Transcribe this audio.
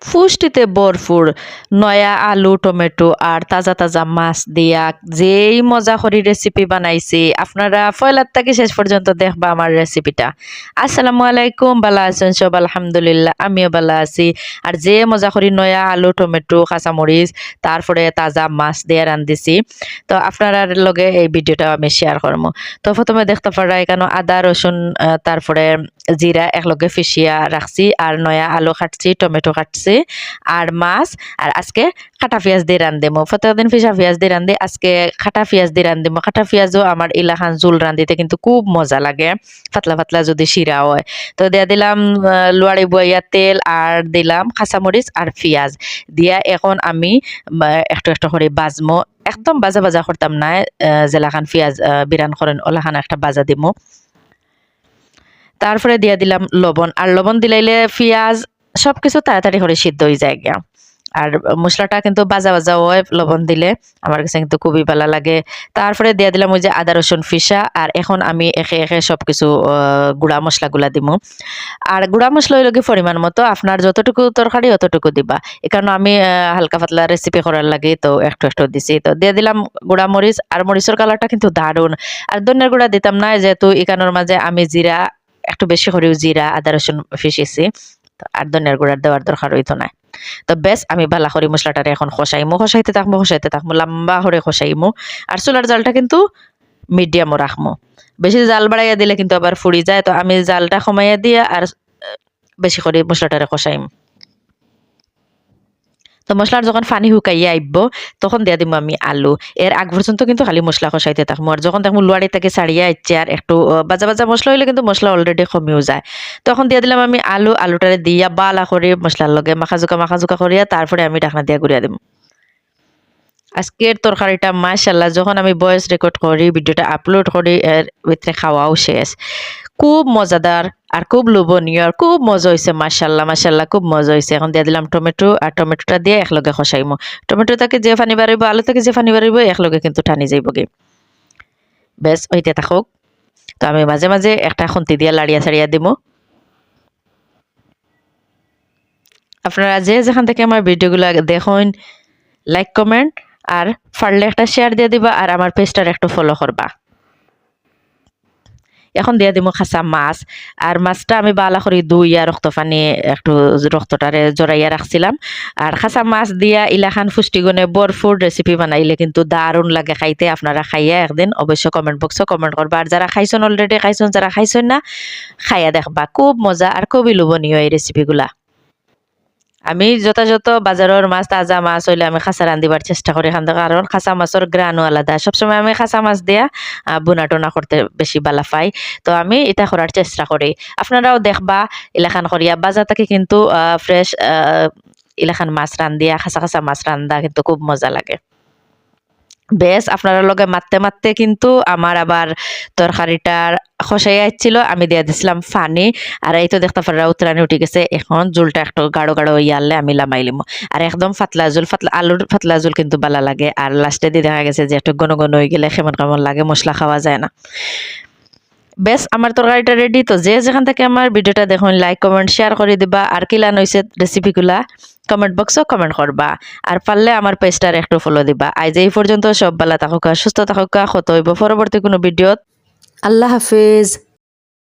পুষ্টিতে ভরপুর নয়া আলু টমেটো আর তাজা তাজা মাছ দিয়া যেই মজা করে রেসিপি বানাইছি আপনারা পয়লার থেকে শেষ পর্যন্ত দেখবা আমার রেসিপিটা। আসসালামু আলাইকুম, বালা আছেন সব? আলহামদুলিল্লাহ আমিও বালা আছি। আর যে মজা করি নয়া আলু টমেটো কাঁচামরিচ তারপরে তাজা মাছ দিয়ে রান্ধিছি, তো আপনার লগে এই ভিডিওটা আমি শেয়ার করবো। তো প্রথমে দেখতে পারা এখানে আদা রসুন তারপরে জিরা একলগে ফিসিয়া রাখছি, আর নয়া আলু কাটছি, টমেটো কাটছি আর মাছ। আর আজকে কাটা পেঁয়াজ দিয়ে রান্ধিমো। প্রত্যেকদিন ফিসা পেঁয়াজ দিয়ে রান্ধি, আজকে কাটা পেঁয়াজ দিয়ে রান্ধিমো। কাটা পেঁয়াজও আমার ইলাখান জুল রান্ধিতে কিন্তু খুব মজা লাগে, পাতলা পাতলা যদি শিরা হয়। তো দিয়া দিলাম লোয়ারি বইয়া তেল, আর দিলাম কাঁচামরিচ আর পেঁয়াজ দিয়া এখন আমি একটু একটু করে বাজমো। একদম বাজা বাজা করতাম না, জেলাখান পেঁয়াজ বিরান করেন ওলাখান একটা বাজা দিমো। তারপরে দিয়ে দিলাম লবণ, আর লবণ দিলাইলে পেঁয়াজ সবকিছু তাড়াতাড়ি করে সিদ্ধ হয়ে যায় গা। আর মশলাটা কিন্তু বাজা বাজা হয় লবণ দিলে, আমার কাছে কিন্তু খুবই ভালো লাগে। তারপরে দিয়ে দিলাম ওই যে আদা রসুন ফিসা, আর এখন আমি একে একে সবকিছু গুঁড়া মশলাগুলা দিমু। আর গুঁড়া মশলা হইল কি পরিমাণ মতো, আপনার যতটুকু তরকারি অতটুকু দিবা। এখানে আমি হালকা পাতলা রেসিপি করার লাগে তো একটু একটু দিছি। তো দিয়ে দিলাম গুঁড়া মরিচ, আর মরিচের কালারটা কিন্তু দারুণ। আর ধনিয়ার গুঁড়া দিতাম না, যেহেতু এখানোর মাঝে আমি জিরা একটু বেশি করেও জিরা আদা রসুন ফিসেছি, আর ধনিয়ার গুঁড়ার দেওয়ার দরকার হইতো না। তো বেশ আমি বালা করি মশলাটারে এখন খসাইতে থাকবো লম্বা করে খসাইমু। আর চুলার জালটা কিন্তু মিডিয়ামও রাখবো, বেশি জাল বাড়াইয়া দিলে কিন্তু আবার ফুড়ি যায়। তো আমি জালটা কমাইয়া দিয়া আর বেশি করে মশলাটারে কষাইম। তো মশলার যখন পানি শুকাইয়া আইব তখন দিয়া দিব আমি আলু। এর আগ পর্যন্ত কিন্তু খালি মশলা কষাইতে থাকবো, আর যখন দেখবো লুয়ারি থেকে ছাড়িয়ে আইচ্ছে আর একটু বাজা বাজা মশলা হইলে কিন্তু মশলা অলরেডি কমিও যায়, তখন দিয়ে দিলাম আমি আলুটারে দিয়া বালা করে মশলার লগে মাখাজুকা করিয়া তারপরে আমি ঢাকনা দিয়া ঘুরিয়া দিব। আজকের তরকারিটা মাশাআল্লাহ, যখন আমি ভয়েস রেকর্ড করি ভিডিওটা আপলোড করি এর ভিতরে খাওয়াও শেষ। খুব মজাদার আর খুব লোভনীয় আর খুব মজা হয়েছে, মাশাআল্লাহ খুব মজা হয়েছে। এখন দিয়ে দিলাম টমেটো, আর টমেটোটা দিয়ে একলগে খসাইমো। টমেটো থেকে যে পানি বাড়িব, আলু থেকে যে পানি বাড়িব একলগে কিন্তু টানি যাইব গে। বেশ হইতে থাকুক। তো আমি মাঝে মাঝে একটা খুন্তি দিয়ে লাড়িয়া ছাড়িয়া দিব। আপনারা যে যেখান থেকে আমার ভিডিওগুলো দেখুন লাইক কমেন্ট আর পারলে একটা শেয়ার দিয়ে দিবা, আর আমার পেজটার একটু ফলো করবা। এখন দিয়ে দিব খাসা মাছ, আর মাছটা আমি বালা করে ধুইয়া রক্ত পানি একটু রক্তটারে জড়াইয়া রাখছিলাম। আর খাসা মাছ দিয়া ইলাখান পুষ্টিগুণে ভরপুর রেসিপি বানাইলে কিন্তু দারুণ লাগে খাইতে। আপনারা খাইয়া একদিন অবশ্য কমেন্ট বক্সে কমেন্ট করবা, আর যারা খাইছেন অলরেডি খাইছেন, যারা খাইছেন না খাইয়া দেখবা, খুব মজা আর খুবই লোভনীয় এই রেসিপিগুলা। আমি যথাযথ বাজারের মাছ তাজা মাছ হইলে আমি খাসা রান্ধিবার চেষ্টা করি, কারণ খাসা মাছের গ্রানও আলাদা। সবসময় আমি খাসা মাছ দিয়া বুনা টোনা করতে বেশি বালা পাই, তো আমি এটা করার চেষ্টা করি। আপনারাও দেখবা এলাকান করিয়া, বাজার থেকে কিন্তু ফ্রেশ এলাকান মাছ রান্ধিয়া খাসা মাছ রান্ধা কিন্তু খুব মজা লাগে। বেশ আপনারা লগে মারতে মারতে কিন্তু আমার আবার তরকারিটার খসাই আসছিল, আমি দিয়ে দিছিলাম পানি। আর এই তো দেখতে পারা উতরানি উঠে গেছে, এখন জুলটা একটু গাঢ় গাঢ় ইয়ালে আমি লামাই লিমো। আর একদম পাতলা জুল, আলুর পাতলা জুল কিন্তু ভালো লাগে। আর লাস্টে দিয়ে দেখা গেছে যে একটু ঘন ঘন হয়ে গেলে কেমন কেমন লাগে, মশলা খাওয়া যায় না। বেশ আমার তরকারিটা রেডি। তো যে যেখান থেকে আমার ভিডিওটা দেখুন লাইক কমেন্ট শেয়ার করে দিবা, আর কিলান হয়েছে রেসিপিগুলা কমেন্ট বক্সও কমেন্ট করবা, আর পারলে আমার পেজটার একটু ফলো দিবা। আজ এই পর্যন্ত সব ভালো থাকুকা, সুস্থ থাকুকা, কত হইব পরবর্তী কোনো ভিডিওত। আল্লাহ হাফিজ।